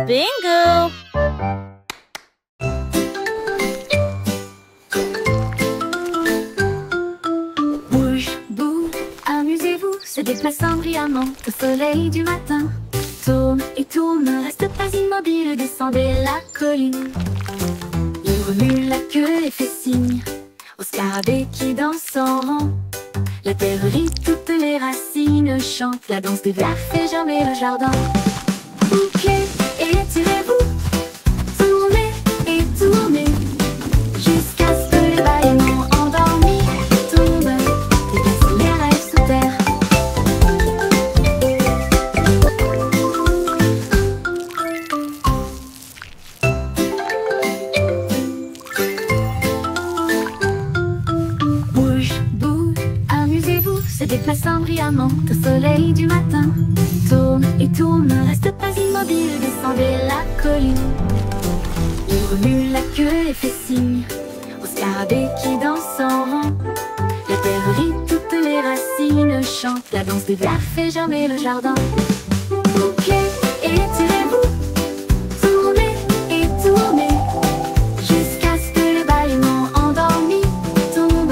Bingo! Bouge, bouge, amusez-vous, se déplaçant brillamment au soleil du matin. Tourne et tourne, ne reste pas immobile, descendez la colline. Il remue la queue et fait signe au scarabée qui danse en rang. La terre rit, toutes les racines chantent, la danse des vers fait germer le jardin. Bouquez et étirez-vous, tournez et tournez, jusqu'à ce que les bâillements endormis tombent et glacent les rêves sous terre. Bouge, bouge, amusez-vous, se déplaçant brillamment au soleil du matin. Tourne et tourne, ne reste pas immobile, descendez la colline. Il remue la queue et fait signe au scarabée qui danse en rang. La terre rit, toutes les racines chantent, la danse des vers fait germer le jardin. Bouquez et étirez-vous, tournez et tournez, jusqu'à ce que les bâillements endormis tombent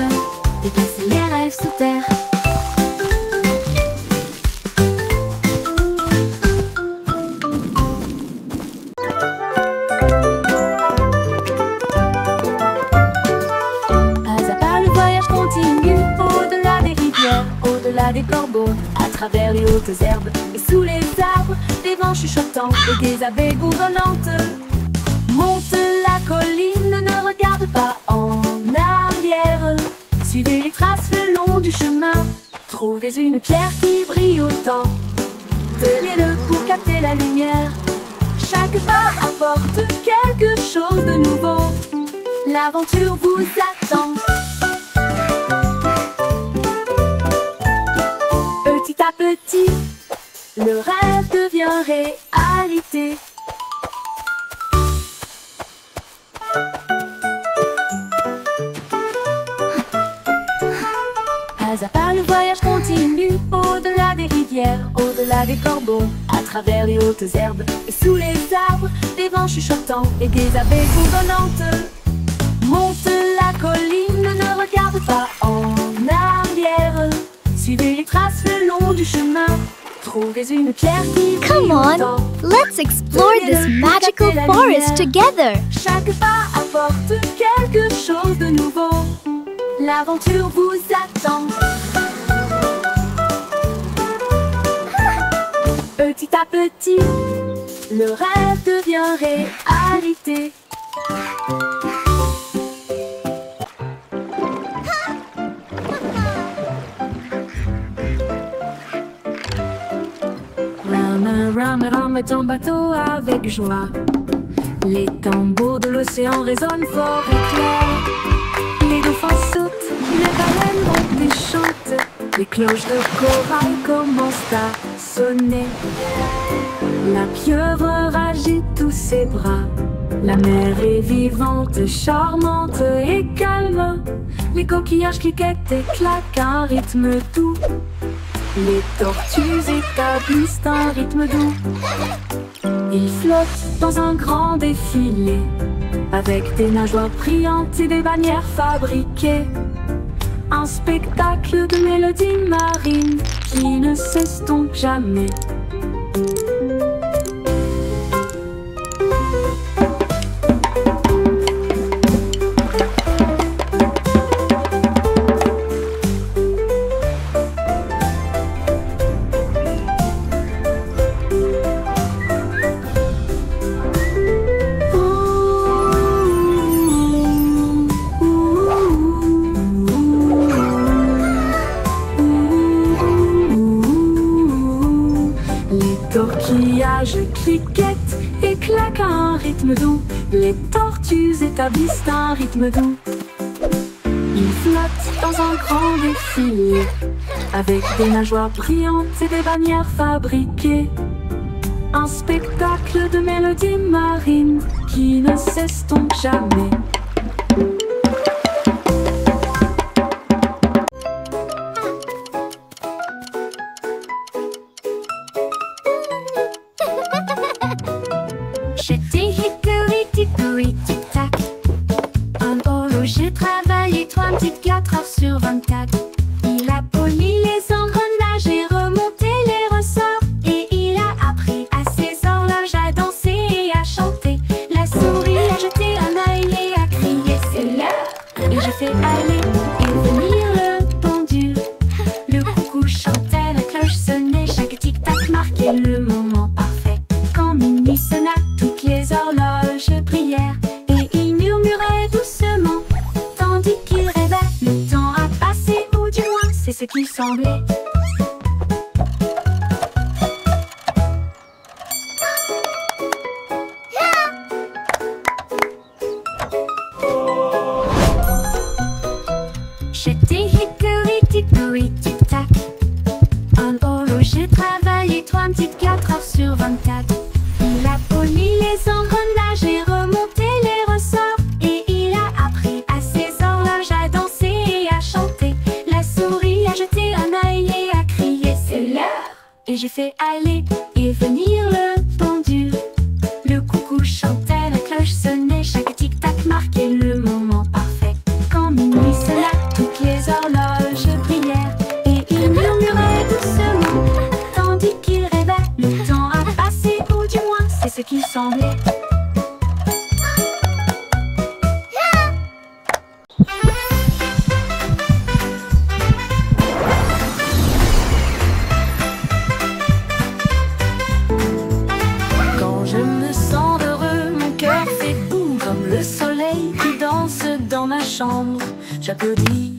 et glacent les rêves sous terre. Au-delà des corbeaux, à travers les hautes herbes et sous les arbres, des vents chuchotants et des abeilles bourdonnantes. Monte la colline, ne regarde pas en arrière. Suivez les traces le long du chemin. Trouvez une pierre qui brille autant. Tenez-le pour capter la lumière. Chaque pas apporte quelque chose de nouveau. L'aventure vous attend. Petit à petit, le rêve devient réalité. Pas à pas, le voyage continue, au-delà des rivières, au-delà des corbeaux, à travers les hautes herbes et sous les arbres, des vents chuchotants et des abeilles bourdonnantes. Monte la colline, ne regarde pas en arrière. Suivez les traces le long du chemin. Trouvez une pierre qui brille Come on, autant. let's explore this magical forest together. Chaque pas apporte quelque chose de nouveau. L'aventure vous attend. Petit à petit, le rêve devient réalité. Rame ton bateau avec joie. Les tambours de l'océan résonnent fort et clair. Les dauphins sautent, les baleines montent et chantent. Les cloches de corail commencent à sonner. La pieuvre agite tous ses bras. La mer est vivante, charmante et calme. Les coquillages cliquettent et claquent un rythme doux. Les tortues établissent un rythme doux. Ils flottent dans un grand défilé, avec des nageoires brillantes et des bannières fabriquées. Un spectacle de mélodies marines qui ne s'estompe jamais. Torquillages cliquettent et claquent un rythme doux. Les tortues établissent un rythme doux. Ils flottent dans un grand défilé, avec des nageoires brillantes et des bannières fabriquées. Un spectacle de mélodies marines qui ne s'estompe jamais. ce qui semblait. J'étais hickory dickory tic-tac. En holo j'ai travaillé 24 heures sur 24. Il a poli les engrenages et remonté les ressorts. Et il a appris à ses horloges à danser et à chanter. La souris a jeté un œil et a crié c'est l'heure. Et j'ai fait aller et venir le pendule. Le coucou chantait, la cloche sonnait, chaque tic-tac marquait le moment parfait. Quand minuit sonna, toutes les horloges brillèrent et il murmurait doucement tandis qu'il rêvait. Le temps a passé, ou du moins c'est ce qui semblait. Quand je me sens heureux, mon cœur fait boum comme le soleil qui danse dans ma chambre. J'applaudis,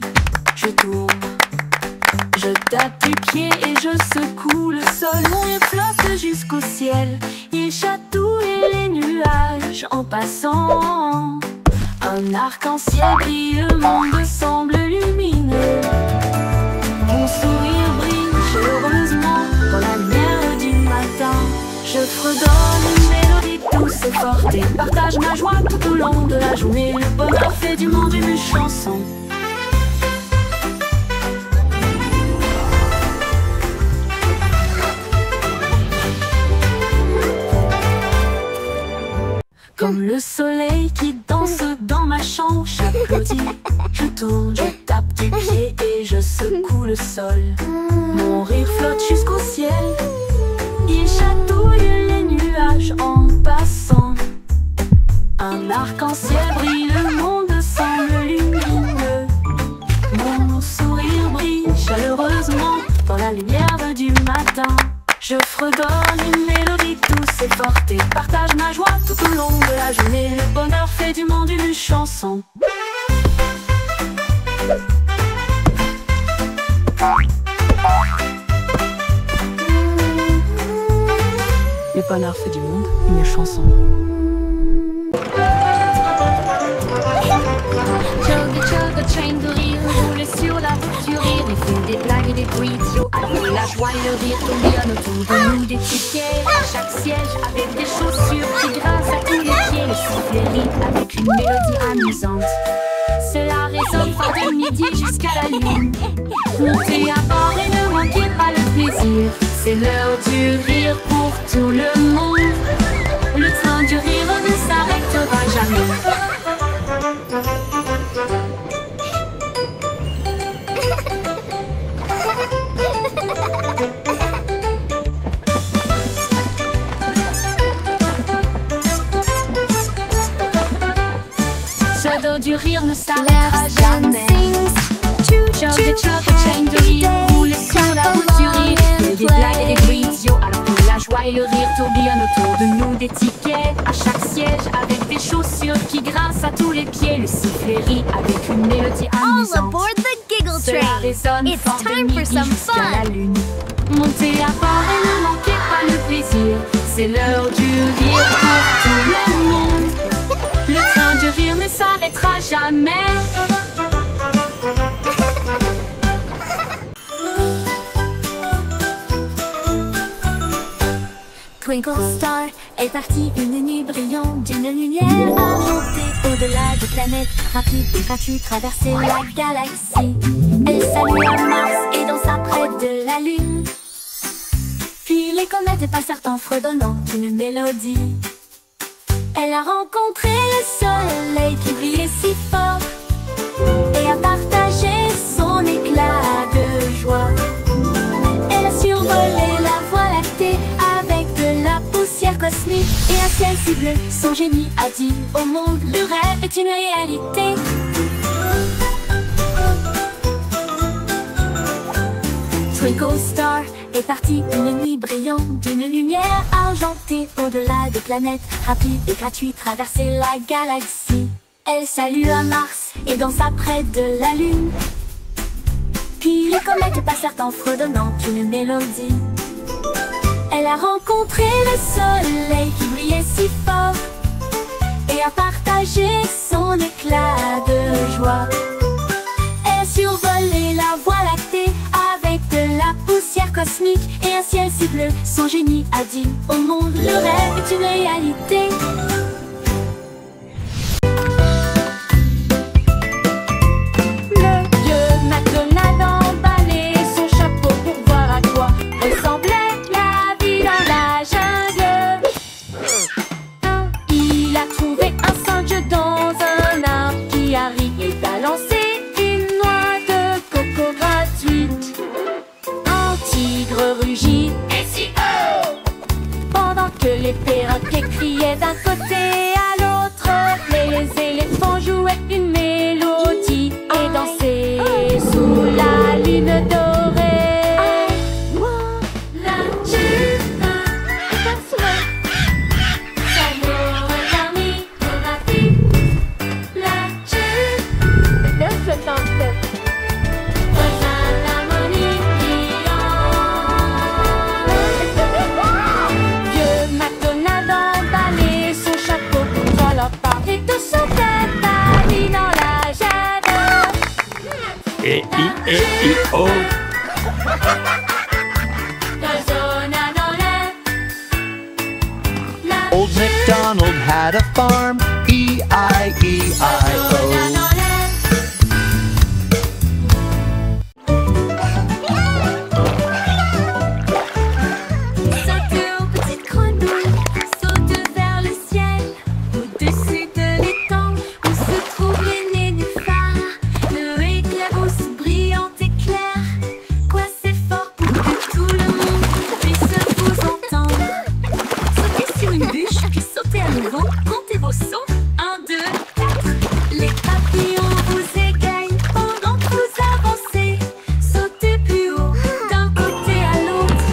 je tourne, je tape du pied et je secoue le sol. Mon rire flotte jusqu'au ciel, il chatouille les nuages en passant. Un arc-en-ciel brille, le monde semble lumineux. Mon sourire brille chaleureusement dans la lumière du matin. Je fredonne une mélodie douce et forte et partage ma joie tout au long de la journée. Le bonheur fait du monde une chanson. Comme le soleil qui danse dans ma chambre, j'applaudis, je tourne, je tape du pied et je secoue le sol. Mon rire flotte jusqu'au ciel, il chatouille les nuages en passant. Un arc-en-ciel brille, le monde semble lumineux. Mon sourire brille chaleureusement dans la lumière du matin. Je fredonne une mélodie douce et forte et partage ma joie tout au long de la journée. Le bonheur fait du monde une chanson. Le bonheur fait du monde une chanson. Chug a train de rire roule sur la voiture. Il fait des blagues et des bruits idiots avec la joie et le rire tourbillonnent autour de nous. Des tickets à chaque siège avec des chaussures qui grincent à tous les pieds. Le sifflet rit avec une mélodie amusante. Cela résonne fort de midi jusqu'à la lune. Montez à bord et ne manquez pas le plaisir. C'est l'heure du rire pour tout le monde. Le train du rire ne s'arrêtera jamais. Ce dos du rire ne s'arrêtera jamais. Chug et chain de rire roule sur la route du rire. Il y a des blagues et des bruits idiots alors que la joie et le rire tourbillonnent autour de nous. Des tickets à chaque siège avec des chaussures qui grincent à tous les pieds. Le sifflet rit avec une mélodie amusante. All aboard the Giggle Train! It's time for some fun! Montez à bord et ne manquez pas le plaisir. C'est l'heure du rire pour tout le monde. Le train du rire ne s'arrêtera jamais. Twinkle Star est partie une nuit brillante d'une lumière argentée. Au-delà des planètes, rapide et gratuit, traverser la galaxie. Elle salue à Mars et dansa près de la Lune. Puis les comètes passèrent en fredonnant une mélodie. Elle a rencontré le soleil qui brillait si fort et a partagé son éclat de joie. Elle a survolé la voie lactée avec de la poussière cosmique et un ciel si bleu. Son génie a dit au monde, le rêve est une réalité. Twinkle Star est partie une nuit brillante d'une lumière argentée. Au-delà des planètes, rapide et gratuit, traverser la galaxie. Elle salue à Mars et dansa près de la Lune. Puis les comètes passèrent en fredonnant une mélodie. Elle a rencontré le soleil qui brillait si fort et a partagé son éclat de joie. Elle a survolé la voie lactée avec de la poussière cosmique et un ciel si bleu. Son génie a dit au monde, le rêve est une réalité. Les perroquets criaient d'un côté à l'autre, les éléphants jouaient une mélodie et dansaient sous la lune dorée. La jupe, l'amour endormi, la jupe, le flottant E-I-E-I-O. Old MacDonald had a farm. E-I-E-I-O. Comptez vos sauts. 1, 2, 4. Les papillons vous égayent pendant que vous avancez. Sautez plus haut d'un côté à l'autre.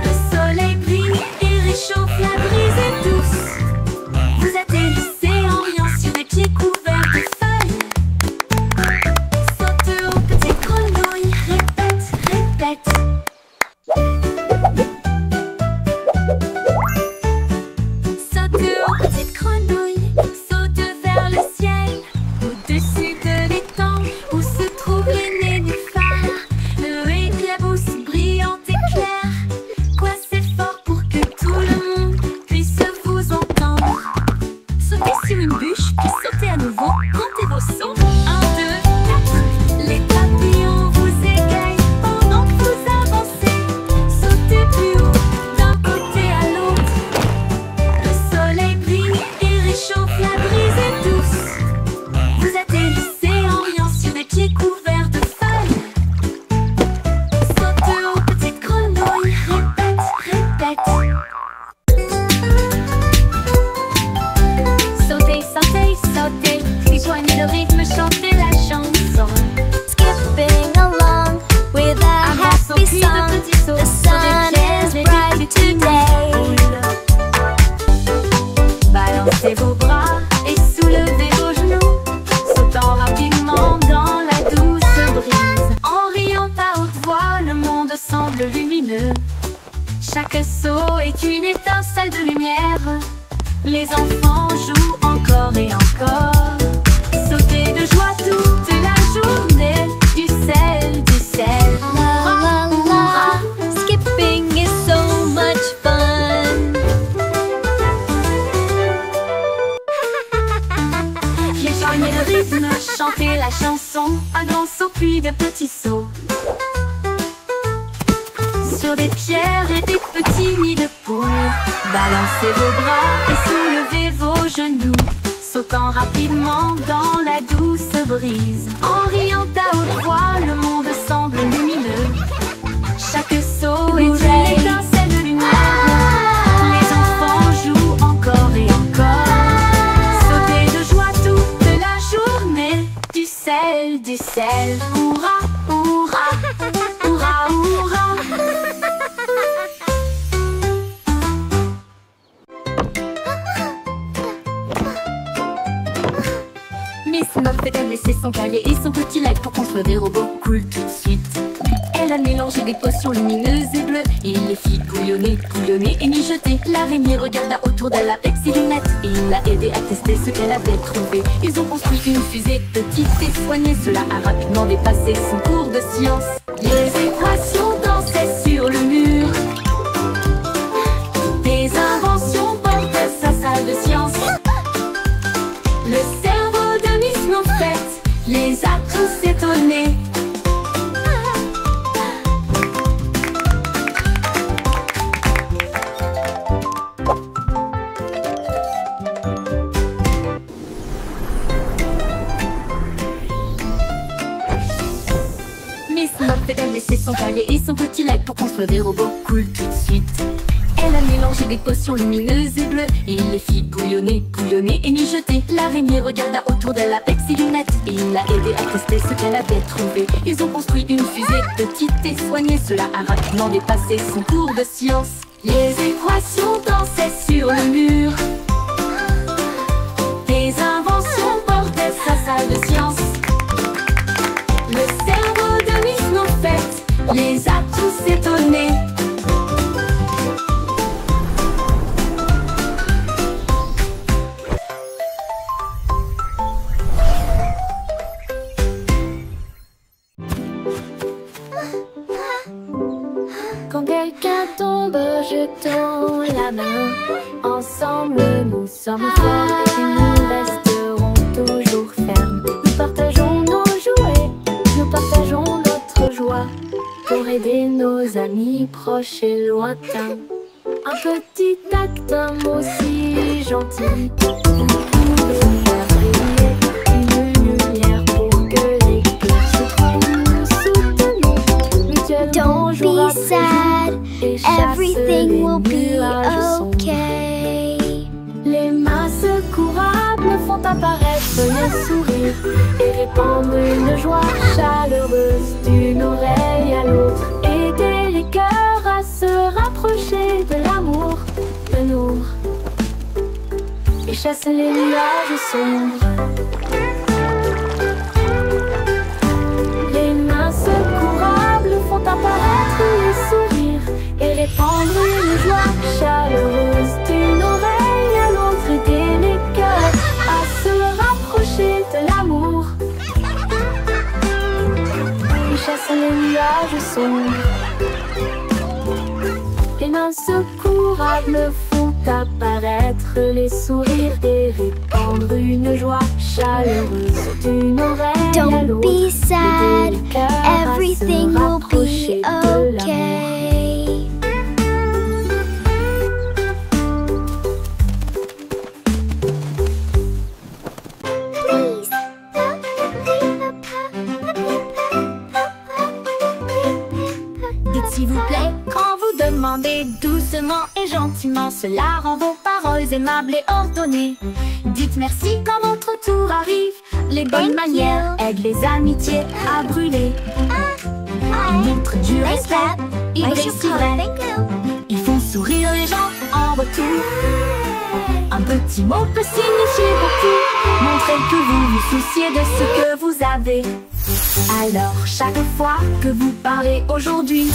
Le soleil brille et réchauffe, la brise est douce. Vous atterrissez en riant sur des pieds couverts de feuilles. Saute haut, petite grenouille. Répète, répète. Sautez à nouveau, comptez vos sauts. 1, 2, 4. Les papillons vous égayent pendant que vous avancez. Sautez plus haut d'un côté à l'autre. Le soleil brille et réchauffe, la brise est douce. Vous atterrissez en riant sur des pieds couverts de feuilles. Sautez haut, petite grenouille. Répète, répète. Soignez le rythme, chantez la chanson. Skipping along with a happy song. The sun is bright today. Balancez vos bras et soulevez vos genoux, sautant rapidement dans la douce brise. En riant à haute voix, le monde semble lumineux. Chaque saut est une étincelle de lumière. Les enfants jouent encore et encore. Sautez de joie toute la journée. Du sel, du sel. La la la. Skipping is so much fun. Rejoignez le rythme, chantez la chanson. Un grand saut puis de petits sauts. Sur des pierres et des petits nids de poules. Balancez vos bras et soulevez vos genoux, sautant rapidement dans la douce brise. En riant à haute voix, le monde semble lumineux. Chaque saut est une étincelle de lumière. Les enfants jouent encore et encore. Sautez de joie toute la journée. Du sel, du sel. Hurrah, hurrah, hurrah, hurrah. Miss Meuf fait-elle laisser son cahier et son petit lac pour construire des robots cool tout de suite. Elle a mélangé des potions lumineuses et bleues et il les fit bouillonner, bouillonner et mijoter. L'araignée regarda autour d'elle avec ses lunettes et il l'a aidé à tester ce qu'elle avait trouvé. Ils ont construit une fusée petite et soignée. Cela a rapidement dépassé son cours de science. Les équations dansaient sur le mur. Des inventions portaient sa salle de science. Le cerveau de Miss Moffett les a tous étonnés. Miss Moffett a laissé son cahier et son petit lac pour construire des robots cool tout de suite. Elle a mélangé des potions lumineuses et bleues et il les fit bouillonner, bouillonner et mijoter. L'araignée regarda autour d'elle avec ses lunettes et il l'a aidé à tester ce qu'elle avait trouvé. Ils ont construit une fusée petite et soignée. Cela a rapidement dépassé son cours de science. Les équations dansaient sur le mur. Des inventions portaient sa salle de science. Le cerveau de Miss Moffett les a tous étonnés. Quand quelqu'un tombe, je tends la main. Ensemble, nous sommes forts et nous resterons toujours fermes. Nous partageons nos jouets, nous partageons notre joie pour aider nos amis proches et lointains. Un petit acte, un mot si gentil, vous pouvez faire briller une lumière pour que les cœurs se prennent. Nous soutenons mutuellement Don't jour be après sad, jour et chasse everything les will be nuages sombres. okay. Les mains secourables font apparaître les sourires et répandre une joie chaleureuse d'une oreille à l'autre. Aider les cœurs à se rapprocher de l'amour, de nous, et chasser les nuages sombres. Les mains secourables font apparaître les sourires et répandre une joie chaleureuse d'une oreille à l'autre. Aider les cœurs à se rapprocher de l'amour et chasser les nuages sombres. Les mains secourables font apparaître les sourires et répandre une joie chaleureuse d'une oreille à Don't l'autre. be sad, Aider les cœurs à se everything will rapprocher be de l'amour. okay. Please. Dites s'il vous plaît quand vous demandez doucement et gentiment. Cela rend vos paroles aimables et ordonnées. Dites merci quand votre tour arrive. Les bonnes Thank manières you. aident les amitiés à brûler. Ils montrent du respect, ils Why should réussissent. Thank you. Ils font sourire les gens en retour. Un petit mot peut signifier beaucoup. Montrez que vous vous souciez de ce que vous avez. Alors chaque fois que vous parlez aujourd'hui,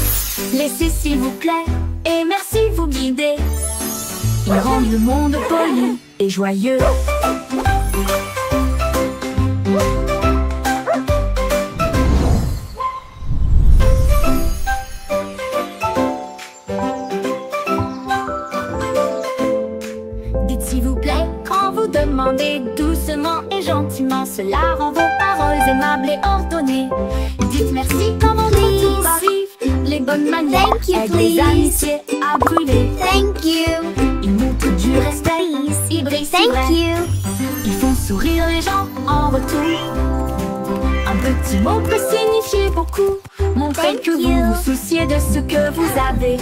laissez s'il vous plaît et merci vous guider. Ils rendent le monde poli et joyeux. Dites s'il vous plaît quand vous demandez doucement et gentiment. Cela rend vos paroles aimables et ordonnées. Dites merci quand votre Please. tour arrive. Les bonnes manières Thank you, aident les please. amitiés à brûler. Thank you. Ils montrent du respect, Please. ils brillent si Thank vrai. you. Ils font sourire les gens en retour. Un petit mot peut signifier beaucoup. Montrez Thank que vous you. vous souciez de ce que vous avez.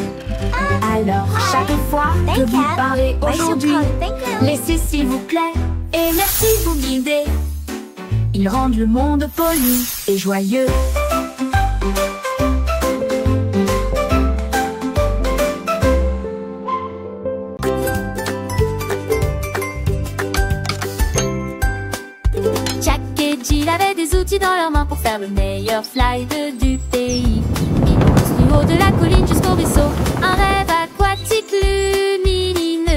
Alors chaque fois que Thank vous you. parlez Why should aujourd'hui, Thank you. laissez s'il vous plaît et merci vous guider. Ils rendent le monde poli et joyeux. outils dans leurs mains pour faire le meilleur slide du pays. Ils ont construit haut de la colline jusqu'au ruisseau un rêve aquatique lumineux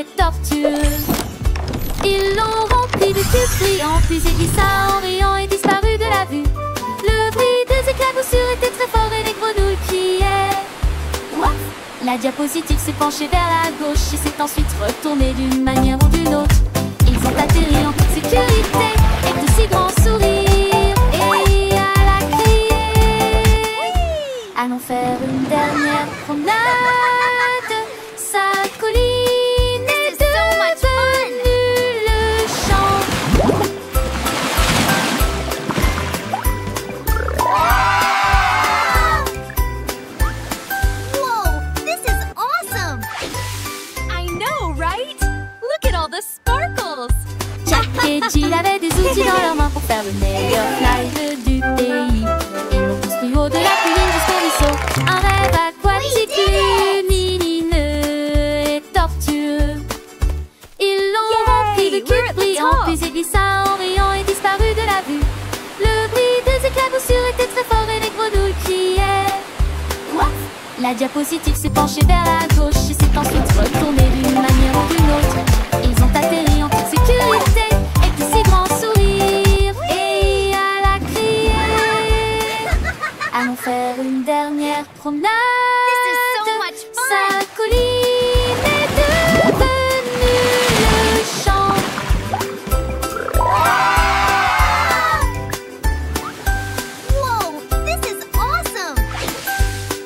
et tortueux. Ils l'ont rempli de tubes brillants, puis il glissa en riant et disparut de la vue. Le bruit des éclaboussures était très fort et les grenouilles criaient. What? La diapositive s'est penchée vers la gauche et s'est ensuite retournée d'une manière ou d'une autre. Ils ont atterri en toute sécurité avec de si grands sourires et à la crier. Allons faire une dernière promenade. Sa colline est devenue le champ. Whoa, this is awesome! I know, right? Look at all the sparkles! Jack et Jill avaient des outils dans leurs mains pour faire le meilleur slide du pays. Ils l'ont construit haut de la colline jusqu'au ruisseau un rêve aquatique lumineux et tortueux. Ils l'ont rempli de cubes brillants, puis il glissa en riant et disparut de la vue. Le bruit des éclaboussures était très fort et les grenouilles criaient. What? La diapositive s'est penchée vers la gauche et s'est ensuite retournée d'une manière ou d'une autre. Ils ont atterri en toute sécurité avec de si grands sourires et à la crier. Allons faire une dernière promenade. This is so much fun! Sa colline est devenue le champ. Whoa, this is awesome!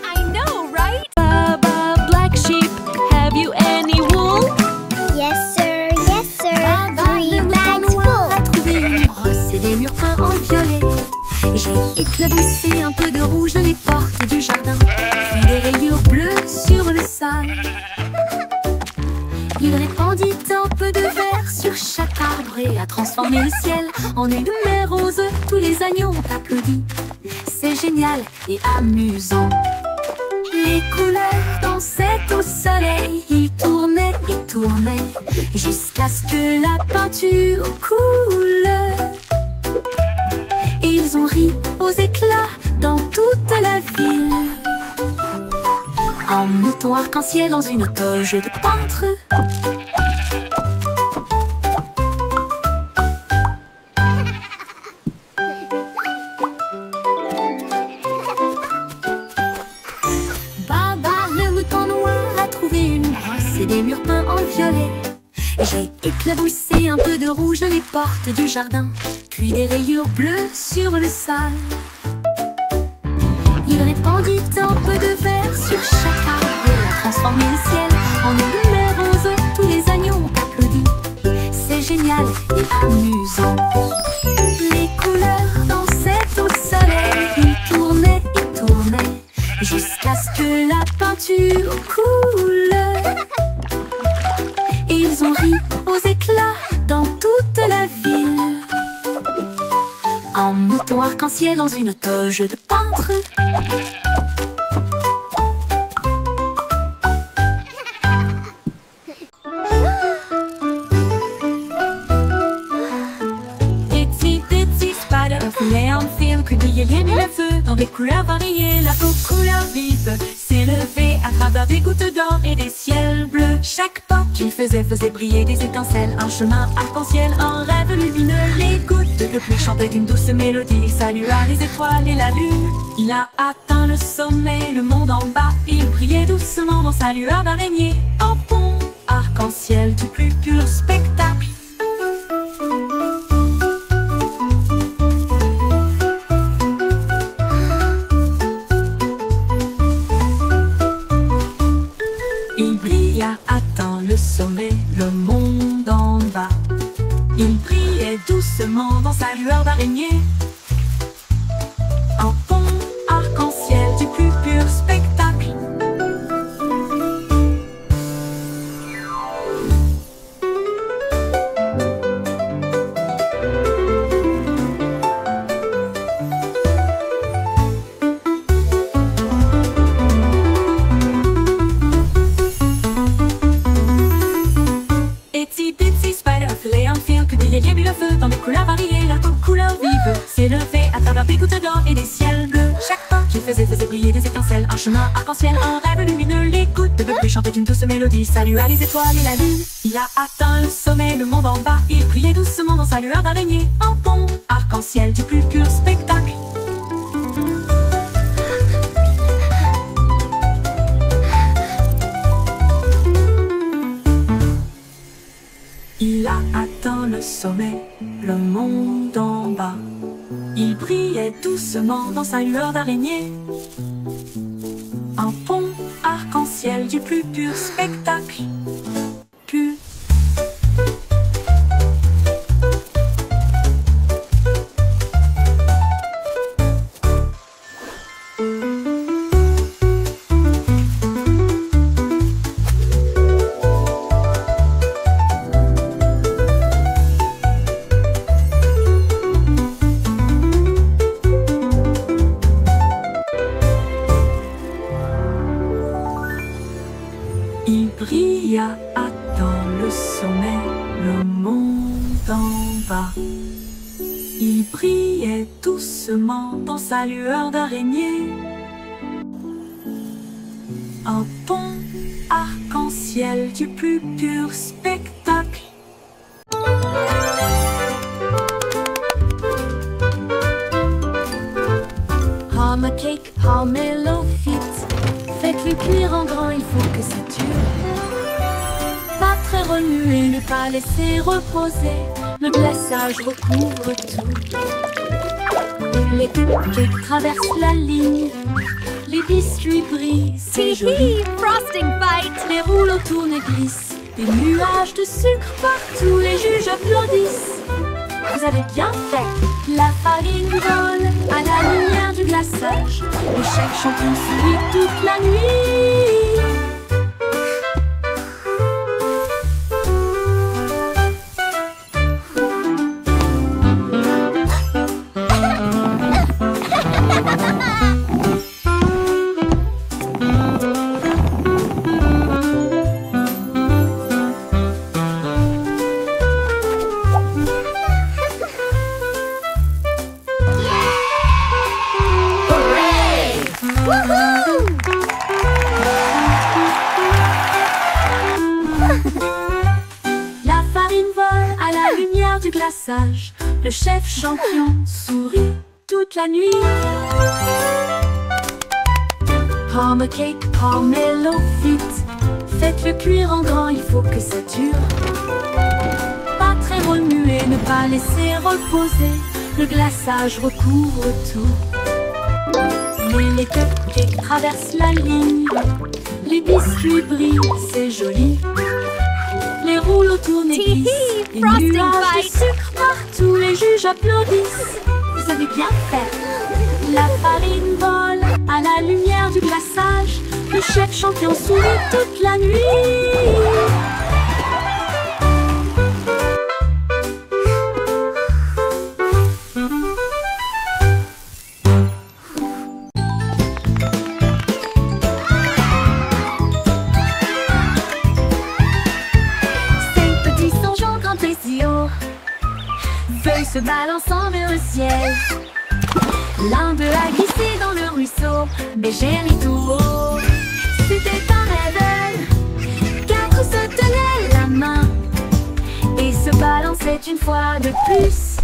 I know, right? Baba, black sheep, have you any wool? Yes, sir, Le mouton noir a trouvé une brosse et des murs peints en violet. J'ai éclaboussé un peu de rouge dans les portes du jardin, puis des rayures bleues sur le sol. Il répandit un peu de vert sur chaque arbre et a transformé le ciel en une mer rose. Tous les agneaux ont applaudi. C'est génial et amusant. Les couleurs dansaient au soleil, ils tournaient et tournaient jusqu'à ce que la peinture coule. Ils ont ri aux éclats dans toute la ville. Un mouton arc-en-ciel dans une toge de peintre. Baba, le mouton noir a trouvé une brosse et des murs peints en violet. J'ai éclaboussé un peu de rouge dans les portes du jardin, puis des rayures bleues sur le sol. Il répandit un peu de vert sur chaque arbre et a transformé le ciel en une mer rose. Tous les agneaux ont applaudi. C'est génial et amusant. Les couleurs dansaient au soleil, ils tournaient et tournaient jusqu'à ce que la peinture coule. Ils ont ri aux éclats dans toute la ville. Un mouton arc-en-ciel dans une toge de peintre. Itsy bitsy spider, foulée en film, criblier mis le feu dans des couleurs variées. La peau couleur vive s'est levée à travers des gouttes d'or et des ciels bleus. Chaque pas qu'il faisait briller des étincelles. Un chemin arc-en-ciel, un rêve lumineux. Les gouttes de pluie chantaient une douce mélodie. Il salua les étoiles et la lune. Il a atteint le sommet, le monde en bas. Il brillait doucement dans sa lueur d'araignée. Un pont arc-en-ciel du plus pur spectacle. Il brille a atteint le sommet, le monde en bas. Il brillait doucement dans sa lueur d'araignée. Un pont arc-en-ciel du plus pur spectacle. Itsy bitsy spider, filet en fil, que des liens mis le feu dans des couleurs variées. La peau couleur vive chemin arc-en-ciel, un rêve lumineux, les gouttes de pluie chantaient une douce mélodie. Salut à les étoiles et la lune. Il a atteint le sommet, le monde en bas. Il brillait doucement dans sa lueur d'araignée. Un pont arc-en-ciel du plus pur spectacle. Il a atteint le sommet, le monde en bas. Il brillait doucement dans sa lueur d'araignée. Un pont arc-en-ciel du plus pur spectacle. Pur. Il brilla, atteint le sommet, le monde en bas. Il brillait doucement dans sa lueur d'araignée. Un pont arc-en-ciel du plus pur spectacle. Pomme cake, pomelo fit. Faites-le cuire en grand, il faut que ça dure. Pas très remuer, ne pas laisser reposer. Le glaçage recouvre tout. Les cupcakes traversent la ligne. Les biscuits brillent, c'est joli. Frosting fight! Les rouleaux tournent et glissent. Des nuages de sucre partout, les juges applaudissent. Vous avez bien fait. La farine vole à la lumière du glaçage. Le chef champion sourit toute la nuit. La farine vole à la lumière du glaçage. Le chef champion sourit toute la nuit. Pomme cake, pomelo fit. Faites-le cuire en grand, il faut que ça dure. Pas très remuer, ne pas laisser reposer. Le glaçage recouvre tout. Les cupcakes traversent la ligne. Les biscuits brillent, c'est joli. Les rouleaux tournent et glissent. Des Frosting nuages de fight. sucre partout, les juges applaudissent. Vous avez bien fait. La farine vole à la lumière du glaçage. Le chef champion sourit toute la nuit. Feuilles se balançant vers le ciel. L'un d'eux a glissé dans le ruisseau, Bégérie tout haut. C'était un rêve. 4 se tenaient la main et se balançaient une fois de plus.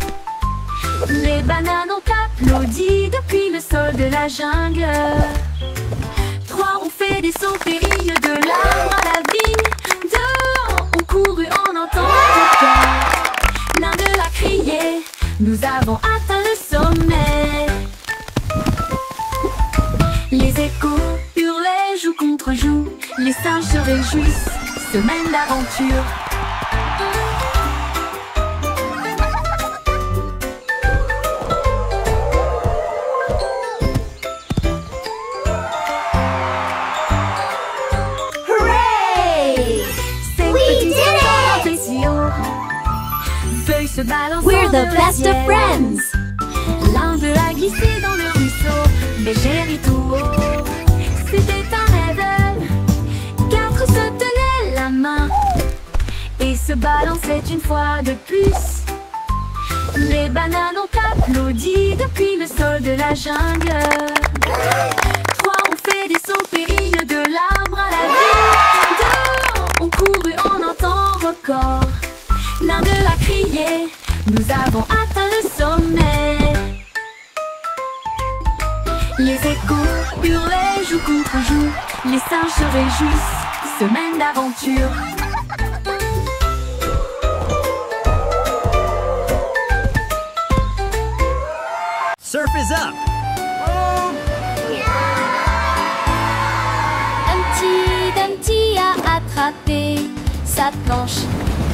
Les bananes ont applaudi depuis le sol de la jungle. 3 ont fait des sauts périlleux de l'arbre à la vigne. 2 ont couru en entendant le cœur. L'un d'eux a crié, nous avons atteint le sommet. Les échos hurlaient joue contre joue. Les singes se réjouissent, semaine d'aventure. Hooray! Cinq We petits did singes it! impatients. Feuilles se balançant We're the vers le best of ciel. friends! L'un d'eux a glissé dans le ruisseau, Bégérie tout haut. C'était un rêve. 4 se tenaient la main et se balançaient une fois de plus. Les bananes ont applaudi depuis le sol de la jungle. 3 ont fait et des sauts périlleux de l'arbre à la vie. Dehors, on court et on entend record. L'un d'eux a crié, nous avons atteint le sommet. Les échos hurlaient jour contre jour. Les singes se réjouissent, semaine d'aventure. Surf is up! Humpty Dumpty a attrapé sa planche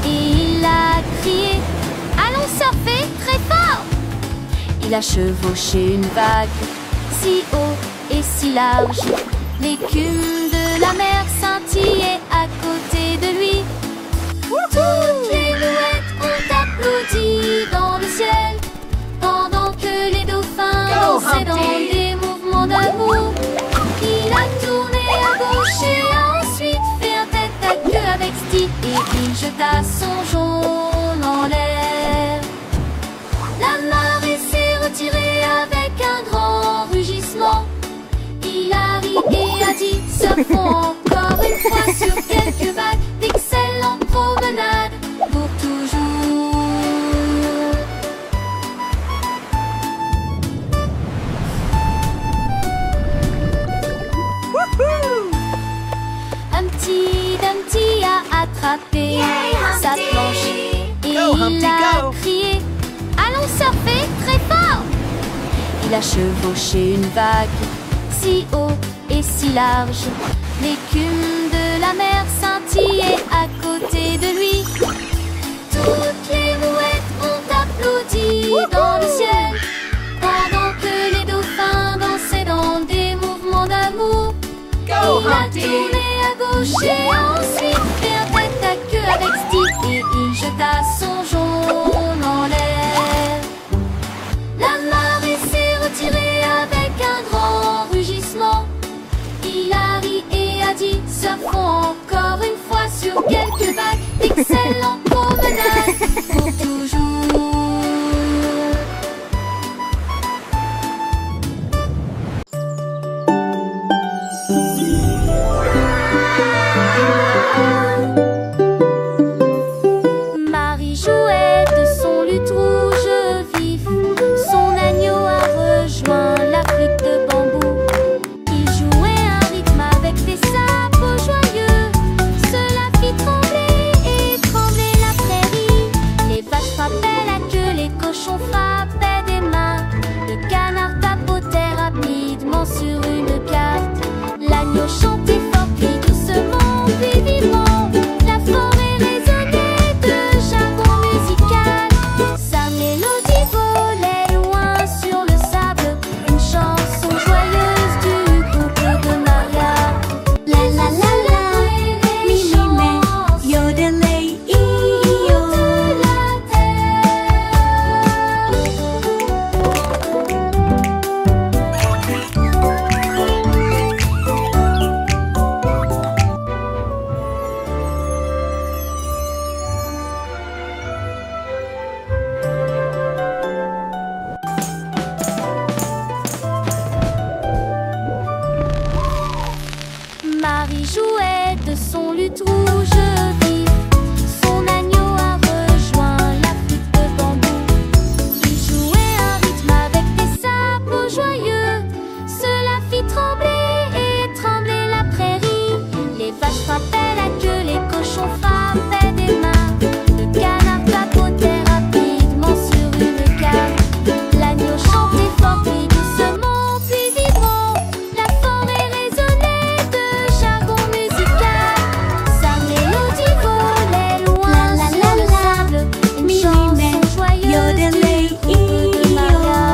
et il a crié « Allons surfer très fort !» Il a chevauché une vague si haut et si large. L'écume de la mer scintillait à côté de lui. Toutes les mouettes ont applaudi dans le ciel pendant que les dauphins dansaient dans des mouvements d'amour. Il a tourné à gauche et a ensuite fait un tête-à-queue avec Steve et il jeta son jaune en l'air. La marée s'est retirée avec un grand rugissement. Il a ri et a dit « Surfons encore une fois sur quelques vagues, d'excellentes promenades pour toujours. » Humpty Dumpty a attrapé sa planche et il a crié « Allons surfer très fort !» Il a chevauché une vague si haut et si large. L'écume de la mer scintillait à côté de lui. Toutes les mouettes ont applaudi dans le ciel pendant que les dauphins dansaient dans des mouvements d'amour. Il a tourné à gauche et a ensuite fait un tête-à-queue avec Steve et il jeta son jaune en l'air. La marée s'est retirée avec un grand rugissement. Il a ri et a dit « Surfons encore une fois sur quelques vagues, d'excellentes promenades pour toujours. » Marie jouait de son luth rouge vif. Son agneau a rejoint la flûte de bambou. Il jouait un rythme avec des sabots joyeux. Cela fit trembler et trembler la prairie. Les vaches frappaient la queue, les cochons frappaient des mains. Le canard tapotait rapidement sur une carte. L'agneau chantait fort puis doucement puis vivement. La forêt résonnait de jargon musical. Sa mélodie volait loin sur le sable. Une chanson joyeuse du couple de Maria. La la la la, mi mi me, yodelay iyo. Toute la terre. Marie jouait de son luth rouge vif. Son agneau a rejoint la flûte de bambou. Il jouait un rythme avec des sabots joyeux. Cela fit trembler et trembler la prairie. Les vaches frappaient la queue, les cochons frappaient des mains. Le canard tapotait rapidement sur une carte. L'agneau chantait fort puis doucement puis vibrant. La forêt résonnait de jargon musical. Sa mélodie volait loin sur le sable. Une chanson joyeuse du couple de Maria.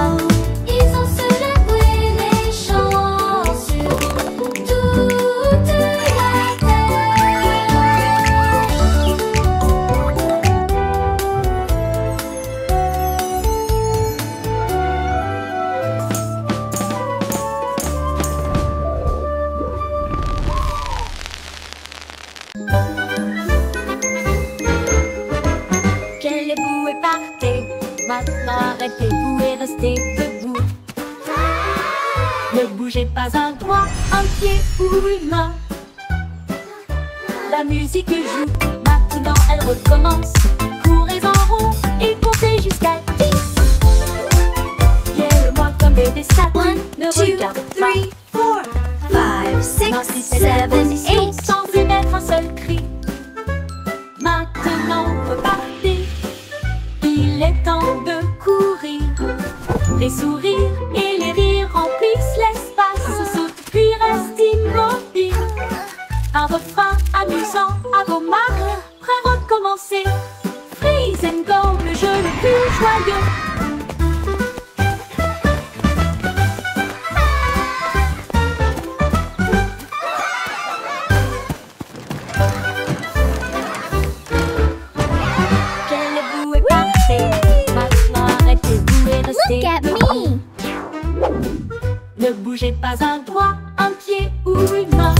Ils ont secoué les chants sur toute la terre. Quelle boue est partée, maintenant arrêtez-vous et restez debout. Ne bougez pas un doigt, un pied ou une main. La musique joue, maintenant elle recommence. Courez en rond et comptez jusqu'à 10. Guère-moi comme des statues, ne regarde pas. 5, 6, 7, 8. Sans émettre un seul cri. Maintenant repartez. Il est temps de courir. Les sourires et les rires remplissent l'espace. Saute puis reste immobile. Un refrain amusant à vos marques. Prêt à recommencer. Freeze and go, le jeu le plus joyeux. Look at me! Ne bougez pas un doigt, un pied ou une main.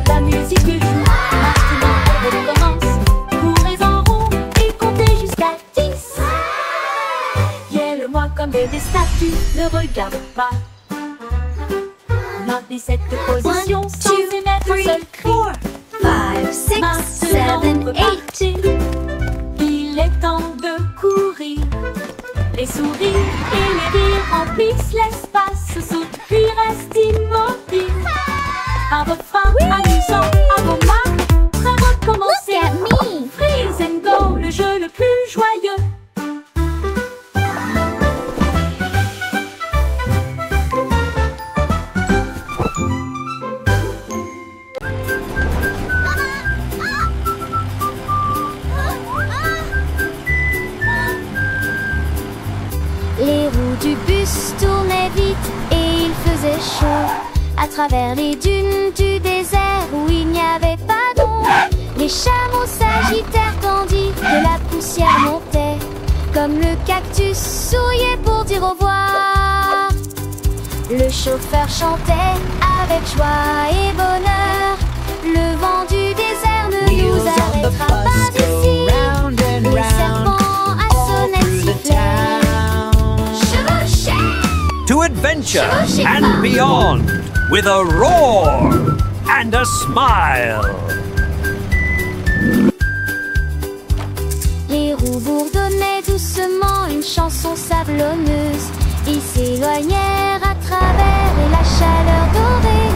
La musique joue, maintenant elle recommence. Courez en rond et comptez jusqu'à 10. Guère-moi comme des statues, ne regarde pas. Maintenez cette position sans émettre un seul cri. 5, 6, 7, Maintenant 8. repartez. Il est temps de courir. Les sourires et les rires remplissent l'espace. Saute puis reste immobile. Un refrain amusant à vos marques. Prêt à recommencer. Look at me! Freeze and go, le jeu le plus joyeux. Les roues du bus tournaient vite et il faisait chaud. À travers les dunes du désert où il n'y avait pas d'ombre, les chameaux s'agitèrent tandis que la poussière montait. Comme le cactus souriait pour dire au revoir. Le chauffeur chantait avec joie et bonheur. Le vent du désert ne nous arrêtera pas ici. Les serpents à sonnette sifflaient. To adventure and beyond with a roar and a smile. Les roues bourdonnaient doucement une chanson sablonneuse. Ils s'éloignèrent à travers et la chaleur dorée